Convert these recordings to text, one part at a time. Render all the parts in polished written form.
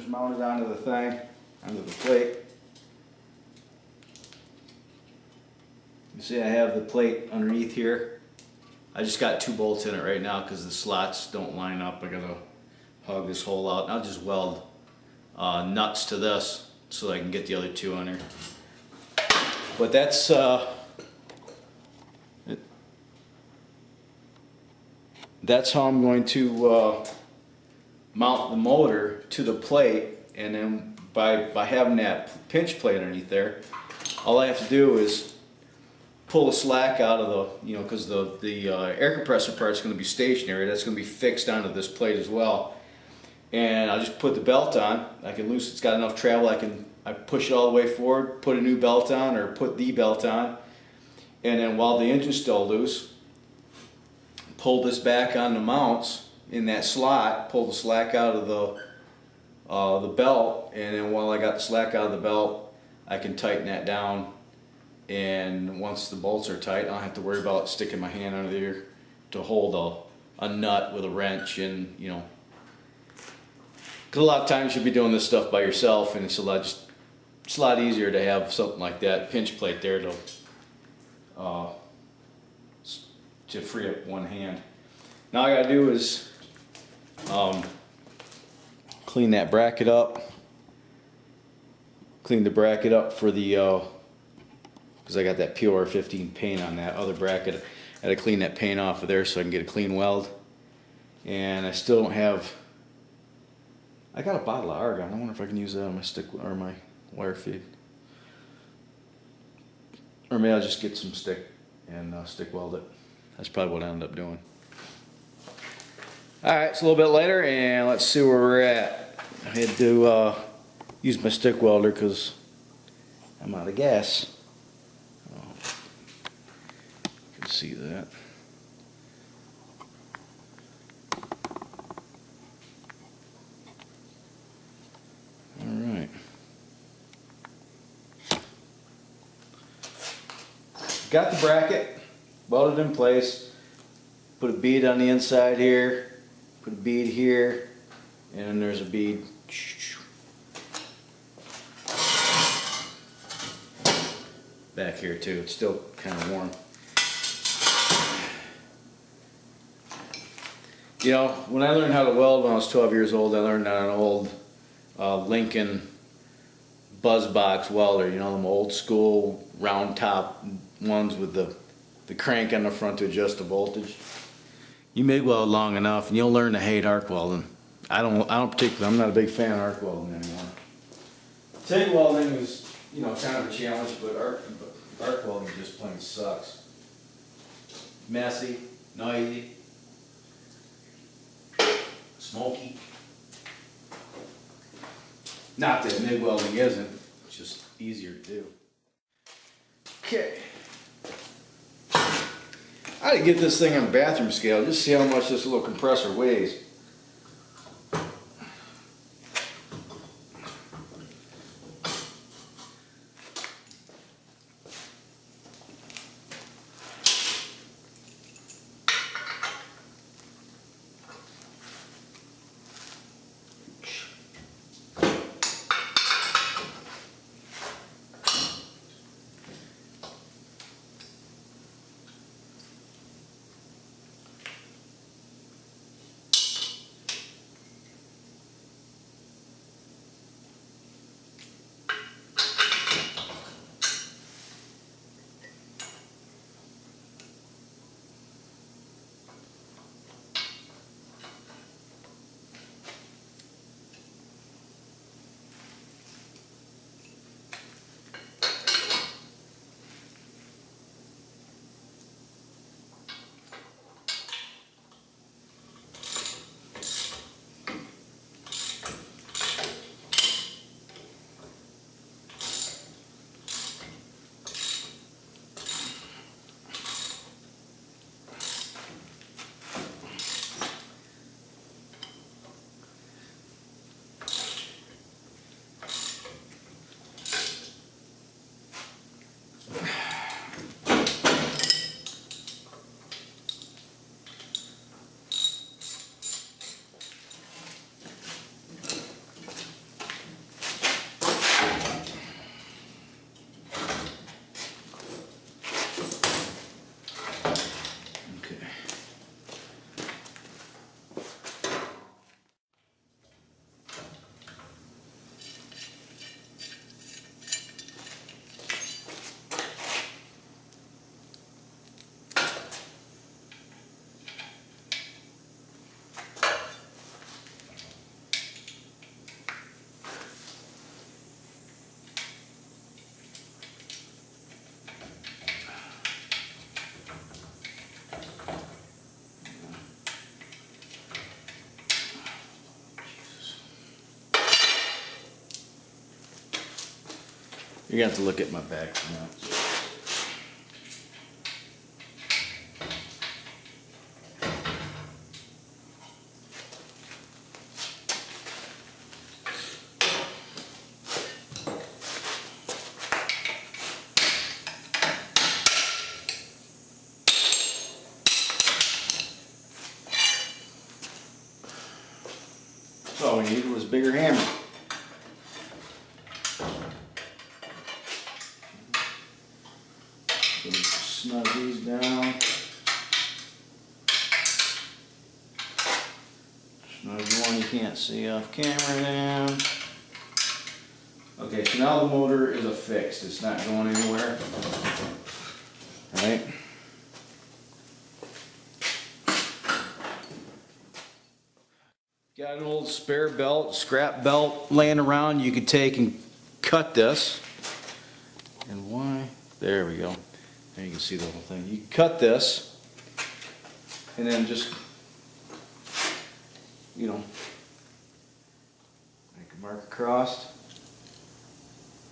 is mounted onto the thing, onto the plate. You see I have the plate underneath here. I just got 2 bolts in it right now because the slots don't line up. I gotta hug this hole out. And I'll just weld nuts to this so I can get the other 2 on there. But that's that's how I'm going to mount the motor to the plate, and then by having that pinch plate underneath there, all I have to do is pull the slack out of the, you know, because the air compressor part is going to be stationary. That's going to be fixed onto this plate as well. And I'll just put the belt on. I can loose. It's got enough travel. I push it all the way forward, put a new belt on, or put the belt on, and then while the engine's still loose, pull this back on the mounts in that slot. Pull the slack out of the belt, and then while I got the slack out of the belt, I can tighten that down. And once the bolts are tight, I don't have to worry about sticking my hand under there to hold a nut with a wrench. And you know, because a lot of times you'll be doing this stuff by yourself, and it's a lot easier to have something like that pinch plate there to free up one hand. Now all I gotta do is clean that bracket up. Clean the bracket up for the because I got that PR15 paint on that other bracket. I had to clean that paint off of there so I can get a clean weld. And I still don't have. I got a bottle of argon. I wonder if I can use that on my stick or my wire feed. Or maybe I'll just get some stick and stick weld it. That's probably what I ended up doing. Alright, it's a little bit later and let's see where we're at. I had to use my stick welder because I'm out of gas. You can see that. Alright. Got the bracket welded in place. Put a bead on the inside here. Put a bead here. And then there's a bead back here too. It's still kind of warm. You know, when I learned how to weld when I was 12 years old, I learned on an old Lincoln buzz box welder. You know, them old school round top ones with the crank on the front to adjust the voltage. You MIG weld long enough and you'll learn to hate arc welding. I don't particularly, I'm not a big fan of arc welding anymore. TIG welding is, you know, kind of a challenge, but arc welding just plain sucks. Messy, noisy, smoky. Not that MIG welding isn't, it's just easier to do. Okay. I had to get this thing on a bathroom scale, just see how much this little compressor weighs. You're gonna have to look at my back now. All we needed was a bigger hammer. So snug these down. Snug the one you can't see off camera down. Okay, so now the motor is affixed. It's not going anywhere. Right? Got an old spare belt, scrap belt laying around. You could take and cut this. And why? There we go. There you can see the whole thing. You can cut this and then just, you know, make a mark across.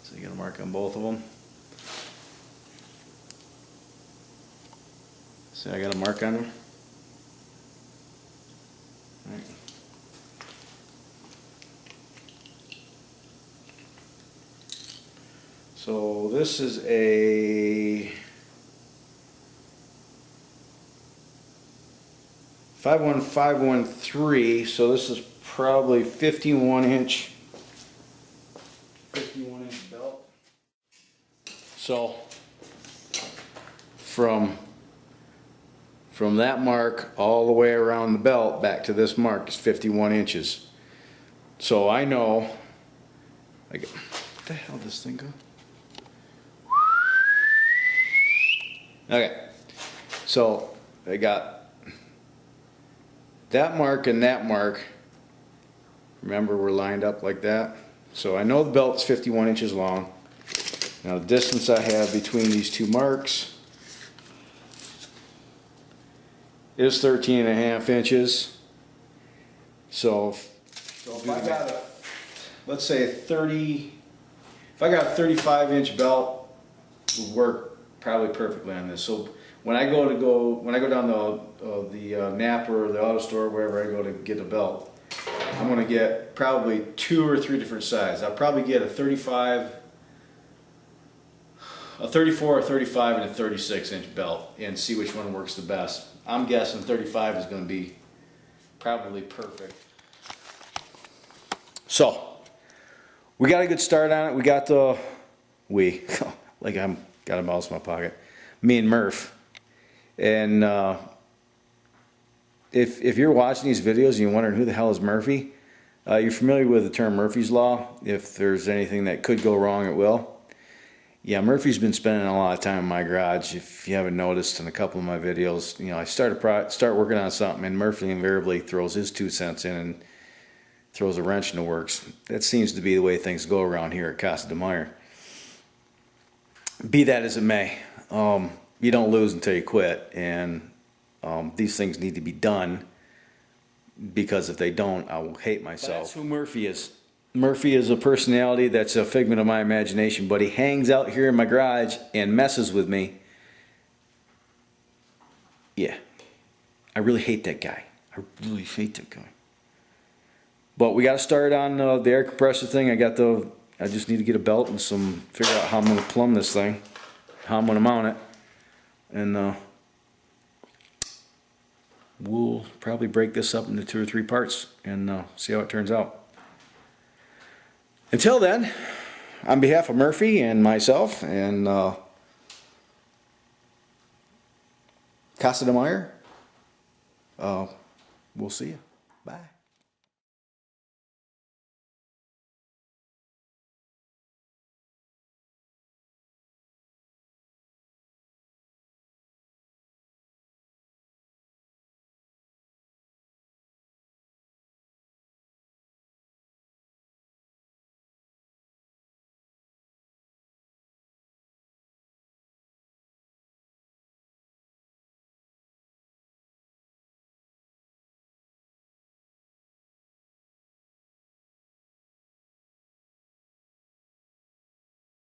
So you got a mark on both of them. See, I got a mark on them. All right. So this is a 51513, so this is probably 51 inch belt. So from that mark all the way around the belt back to this mark is 51 inches. So I know, what the hell did this thing go? Okay, so I got that mark and that mark. Remember, we're lined up like that. So I know the belt's 51 inches long. Now the distance I have between these two marks is 13.5 inches. So if I got a, let's say if I got a 35-inch belt, would work probably perfectly on this. So when I go down the Napa or the auto store, wherever I go to get a belt, I'm going to get probably 2 or 3 different sizes. I'll probably get a 35, a 34, a 35, and a 36-inch belt and see which one works the best. I'm guessing 35 is going to be probably perfect. So we got a good start on it. We got the like I'm got a mouse in my pocket. Me and Murph. And if you're watching these videos and you're wondering who the hell is Murphy, you're familiar with the term Murphy's Law. If there's anything that could go wrong, it will. Yeah, Murphy's been spending a lot of time in my garage. If you haven't noticed in a couple of my videos, you know, I start working on something and Murphy invariably throws his 2 cents in and throws a wrench in the works. That seems to be the way things go around here at Casa de Meyer. Be that as it may, you don't lose until you quit, and these things need to be done, because if they don't, I will hate myself. That's who Murphy is. Murphy is a personality that's a figment of my imagination, but he hangs out here in my garage and messes with me. Yeah, I really hate that guy. I really hate that guy. But we got to start on the air compressor thing. I just need to get a belt and figure out how I'm going to plumb this thing, how I'm going to mount it, and we'll probably break this up into 2 or 3 parts and see how it turns out. Until then, on behalf of Murphy and myself and Casa de Meyer, we'll see you. Bye.